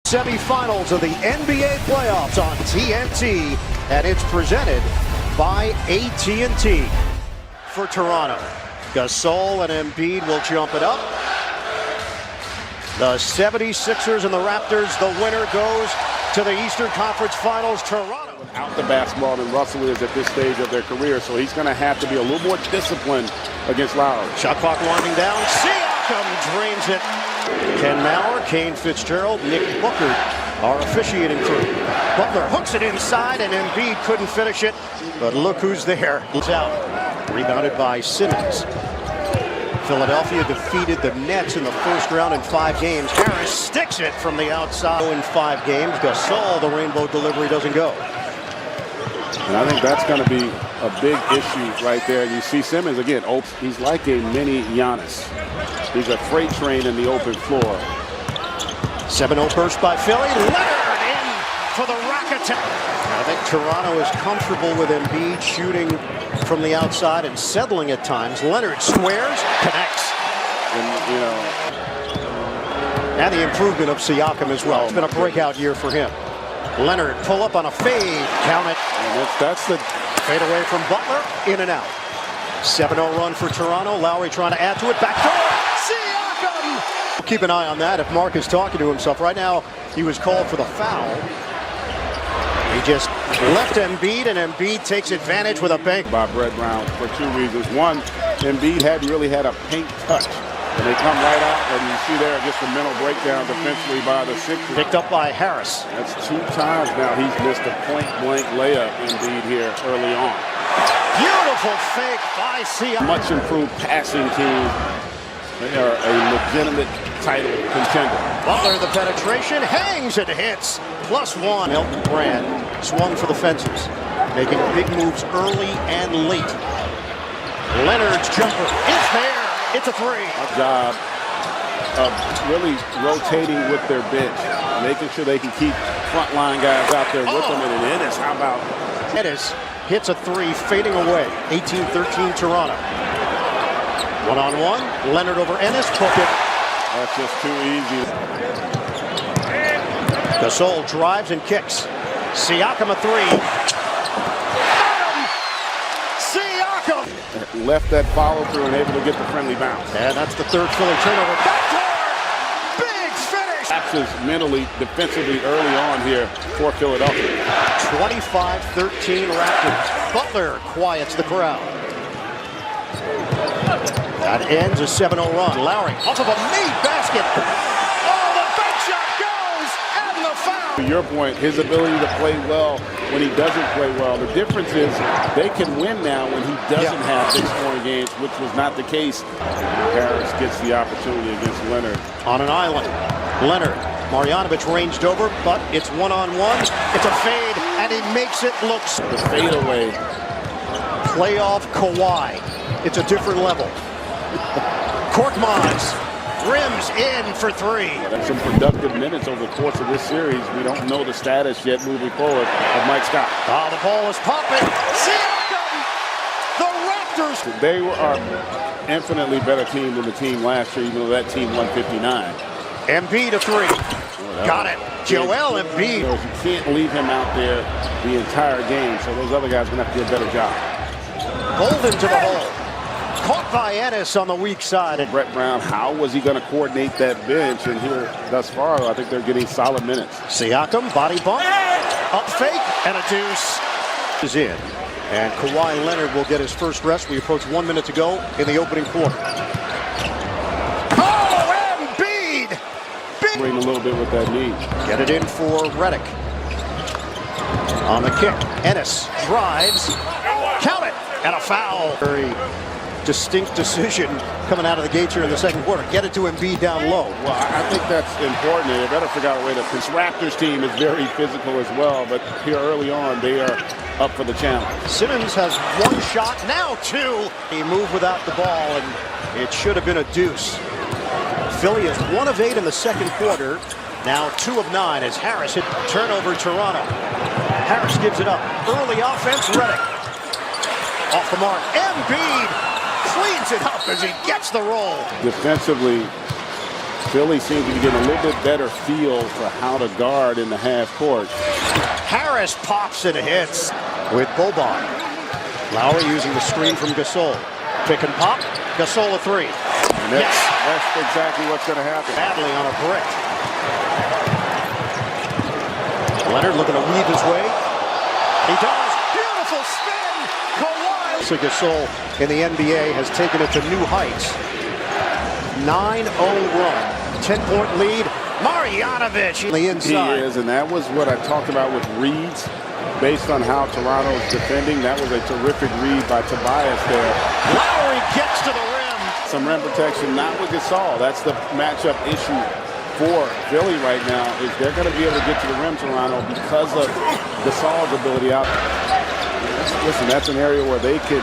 Semifinals of the NBA playoffs on TNT, and it's presented by AT&T. For Toronto, Gasol and Embiid will jump it up. The 76ers and the Raptors, the winner goes to the Eastern Conference Finals. Toronto without the basketball than Russell is at this stage of their career, so he's going to have to be a little more disciplined against Lowry. Shot clock winding down. Siakam drains it. Ken Maurer, Kane Fitzgerald, Nick Booker are officiating crew. Butler hooks it inside, and Embiid couldn't finish it. But look who's there. He's out. Rebounded by Simmons. Philadelphia defeated the Nets in the first round in 5 games. Harris sticks it from the outside in 5 games. Gasol, the rainbow delivery doesn't go. And I think that's going to be a big issue right there. You see Simmons again. He's like a mini Giannis. He's a freight train in the open floor. 7-0 burst by Philly. Leonard in for the rocket. I think Toronto is comfortable with Embiid shooting from the outside and settling at times. Leonard squares, connects. And the improvement of Siakam as well. It's been a breakout year for him. Leonard pull up on a fade. Count it. And that's the fade away from Butler. In and out. 7-0 run for Toronto. Lowry trying to add to it. Back door. Siakam! Keep an eye on that if Mark is talking to himself. Right now, he was called for the foul. He just left Embiid, and Embiid takes advantage with a bank. By Brett Brown for 2 reasons. One, Embiid hadn't really had a paint touch. And they come right out, and you see there just a mental breakdown defensively by the Sixers. Picked up by Harris. That's 2 times now he's missed a point-blank layup Embiid here early on. Beautiful fake by Siakam. Much improved passing team. They are a legitimate title contender. Butler, the penetration, hangs and hits. +1. Milton Brand swung for the fences, making big moves early and late. Leonard's jumper is there. It's a 3. A job of really rotating with their bench, making sure they can keep frontline guys out there with them. And Ennis, how about? Ennis hits a 3, fading away. 18-13 Toronto. 1-on-1. Leonard over Ennis. Took it. That's just too easy. Gasol drives and kicks. Siakam a 3. Left that follow through and able to get the friendly bounce. And that's the 3rd Philly turnover. Backdoor! Big finish! Lapses mentally, defensively early on here for Philadelphia. 25-13 Raptors. Butler quiets the crowd. That ends a 7-0 run. Lowry off of a made basket. Oh, the bank shot goes! And the foul! To your point, his ability to play well when he doesn't play well. The difference is they can win now when he doesn't have big scoring games, which was not the case. Harris gets the opportunity against Leonard. On an island. Leonard. Marjanovic ranged over, but it's 1-on-1. It's a fade, and he makes it look. The fadeaway. Playoff Kawhi. It's a different level. Korkmaz. Rims in for 3. That's some productive minutes over the course of this series. We don't know the status yet moving forward of Mike Scott. Oh, the ball is popping. Siakam! The Raptors! They are infinitely better team than the team last year, even though that team won 59. Embiid a 3. Got it. Joel Embiid. You can't leave him out there the entire game, so those other guys are going to have to do a better job. Golden to the hole. Caught by Ennis on the weak side. And Brett Brown, how was he going to coordinate that bench? And here, thus far, I think they're getting solid minutes. Siakam, body bump, up fake, and a deuce. Is in. And Kawhi Leonard will get his first rest. We approach 1 minute to go in the opening quarter. Oh, Embiid! Waiting a little bit with that knee. Get it in for Redick. On the kick, Ennis drives. Count it! And a foul. Very distinct decision coming out of the gates here in the second quarter. Get it to Embiid down low. Well, I think that's important. They better figure out a way to. This Raptors team is very physical as well, but here early on, they are up for the challenge. Simmons has 1 shot, now 2. He moved without the ball, and it should have been a deuce. Philly is 1 of 8 in the second quarter. Now 2 of 9 as Harris hit turnover Toronto. Harris gives it up. Early offense, Redick. Off the mark. Embiid cleans it up as he gets the roll. Defensively, Philly seems to be getting a little bit better feel for how to guard in the half court. Harris pops and hits with Boban. Lowry using the screen from Gasol. Pick and pop. Gasol a three. And that's exactly what's going to happen. Badly on a brick. Leonard looking to weave his way. He does. Beautiful spin. Kawhi. So Gasol in the NBA has taken it to new heights. 9-0 run. 10-point lead. Marjanovic on the inside. He is, and that was what I talked about with reads. Based on how Toronto's defending, that was a terrific read by Tobias there. Lowry gets to the rim. Some rim protection, not with Gasol. That's the matchup issue for Philly right now, is they're going to be able to get to the rim, Toronto, because of Gasol's ability out. Listen, that's an area where they can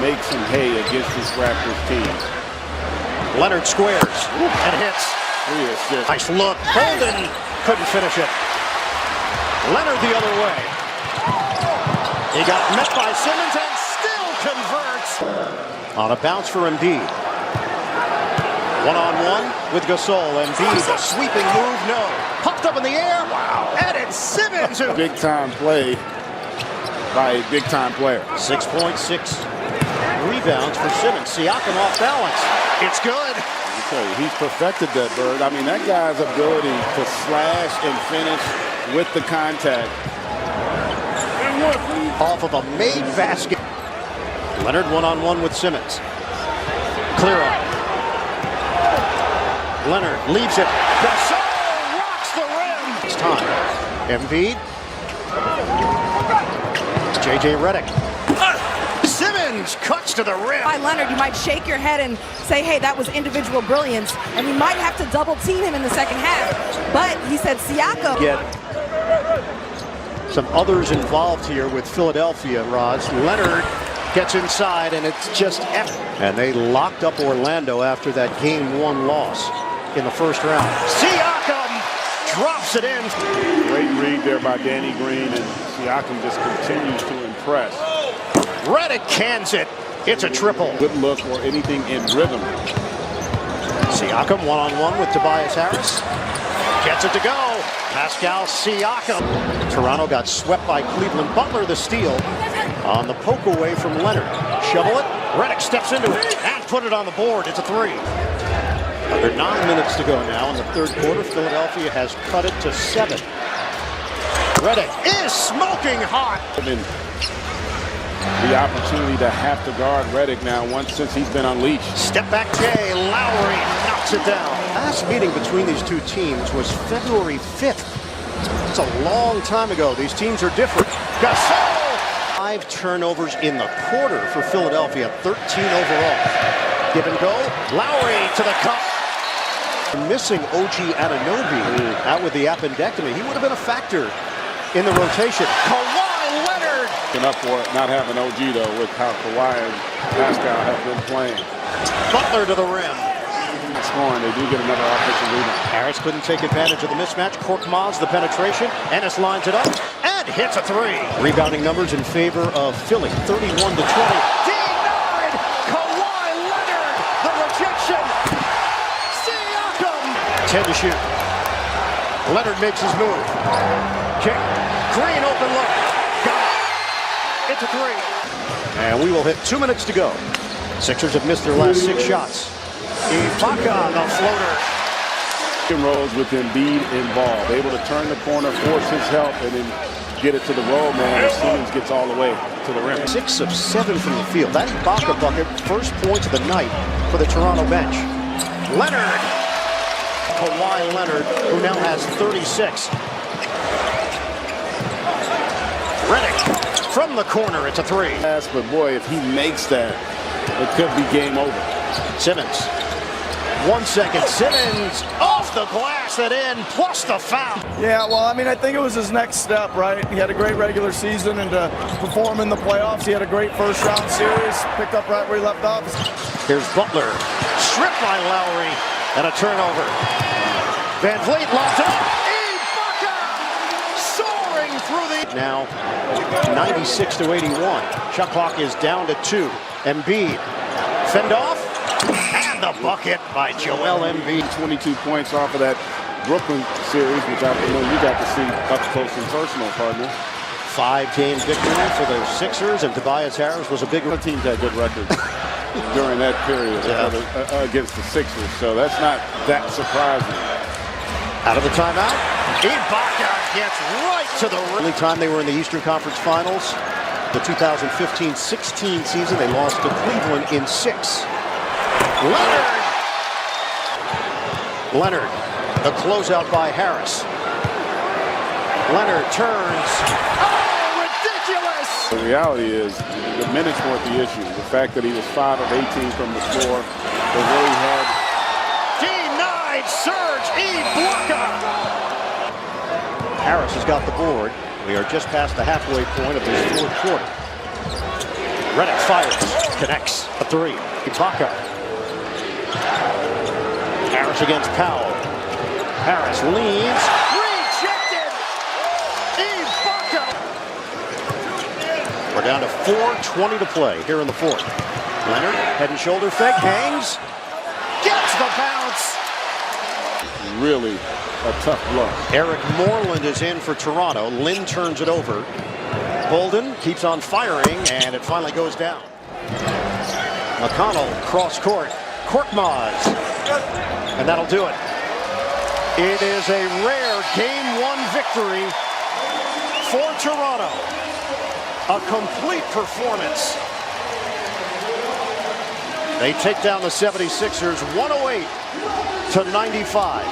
make some hay against this Raptors team. Leonard squares and hits. Nice look. Bolden couldn't finish it. Leonard the other way. He got met by Simmons and still converts. On a bounce for Embiid. One-on-one with Gasol. Embiid, a sweeping move, no. Popped up in the air. Wow. And it's Simmons. Big-time play by a big-time player. 6.6 rebounds for Simmons. Siakam off balance. It's good. He's perfected that, Bird. I mean, that guy's ability to slash and finish with the contact. Off of a made basket. Leonard one-on-one with Simmons. Clear up. Leonard leaves it. Gasol rocks the rim. It's time. Embiid. J.J. Redick. Simmons cuts to the rim. By Leonard, you might shake your head and say, hey, that was individual brilliance, and we might have to double team him in the second half. But he said Siakam. Get some others involved here with Philadelphia, Roz. Leonard gets inside, and it's just and they locked up Orlando after that game 1 loss in the first round. Siakam drops it in. Great read there by Danny Green, and Siakam just continues to impress. Redick cans it. It's a triple. Good look or anything in rhythm. Siakam one-on-one with Tobias Harris. Gets it to go. Pascal Siakam. Toronto got swept by Cleveland. Butler the steal on the poke away from Leonard. Shovel it. Redick steps into it and put it on the board. It's a three. Under 9 minutes to go now in the third quarter. Philadelphia has cut it to 7. Redick is smoking hot. The opportunity to have to guard Redick now since he's been unleashed. Step back Jay. Lowry knocks it down. Last meeting between these two teams was February 5th. It's a long time ago. These teams are different. Gasol! 5 turnovers in the quarter for Philadelphia. 13 overall. Give and go. Lowry to the cup. Missing OG Anunoby out with the appendectomy. He would have been a factor in the rotation. Kawhi Leonard. Up for it, not having OG though, with how Kawhi and Pascal have been playing. Butler to the rim. Scoring, they do get another offensive rebound. Harris couldn't take advantage of the mismatch. Korkmaz the penetration. Ennis lines it up and hits a three. Rebounding numbers in favor of Philly. 31 to 20. Denied. Kawhi Leonard. The rejection. Siakam. 10 to shoot. Leonard makes his move. Kick. Green open look. Got it. It's a three. And we will hit 2 minutes to go. Sixers have missed their last 6 shots. Ibaka, the floater. Rolls with Embiid involved. Able to turn the corner, force his help, and then get it to the roll man as Simmons gets all the way to the rim. 6 of 7 from the field. That Ibaka bucket, first points of the night for the Toronto bench. Leonard. Kawhi Leonard, who now has 36. Redick. From the corner, it's a three. But boy, if he makes that, it could be game over. Simmons. 1 second. Simmons off the glass and in, plus the foul. Yeah, well, I mean, I think it was his next step, right? He had a great regular season, and to perform in the playoffs, he had a great first-round series, picked up right where he left off. Here's Butler. Stripped by Lowry, and a turnover. Van Vliet lofts it up. Through the now 96 to 81. Shot clock is down to 2. Embiid fend off and And the bucket by Joel Embiid. 22 points off of that Brooklyn series, which I know you got to see up close and personal, partner. 5-game victory for the Sixers, and Tobias Harris was a big The teams had good records during that period against the Sixers, so that's not that surprising. Out of the timeout. Ibaka gets right to the rim. The time they were in the Eastern Conference Finals, the 2015-16 season, they lost to Cleveland in 6. Leonard, the closeout by Harris. Leonard turns. Oh, ridiculous! The reality is the minutes weren't the issue. The fact that he was 5 of 18 from the floor, they really had. Denied Serge Ibaka. Harris has got the board. We are just past the halfway point of this fourth quarter. Redick fires, connects a 3. Ibaka. Harris against Powell. Harris leans. Rejected! Ibaka! We're down to 4:20 to play here in the fourth. Leonard, head and shoulder fake, hangs. Gets the bounce! Really a tough blow. Eric Moreland is in for Toronto. Lynn turns it over. Bolden keeps on firing, and it finally goes down. McConnell, cross court. Korkmaz. And that'll do it. It is a rare Game 1 victory for Toronto. A complete performance. They take down the 76ers 108-95.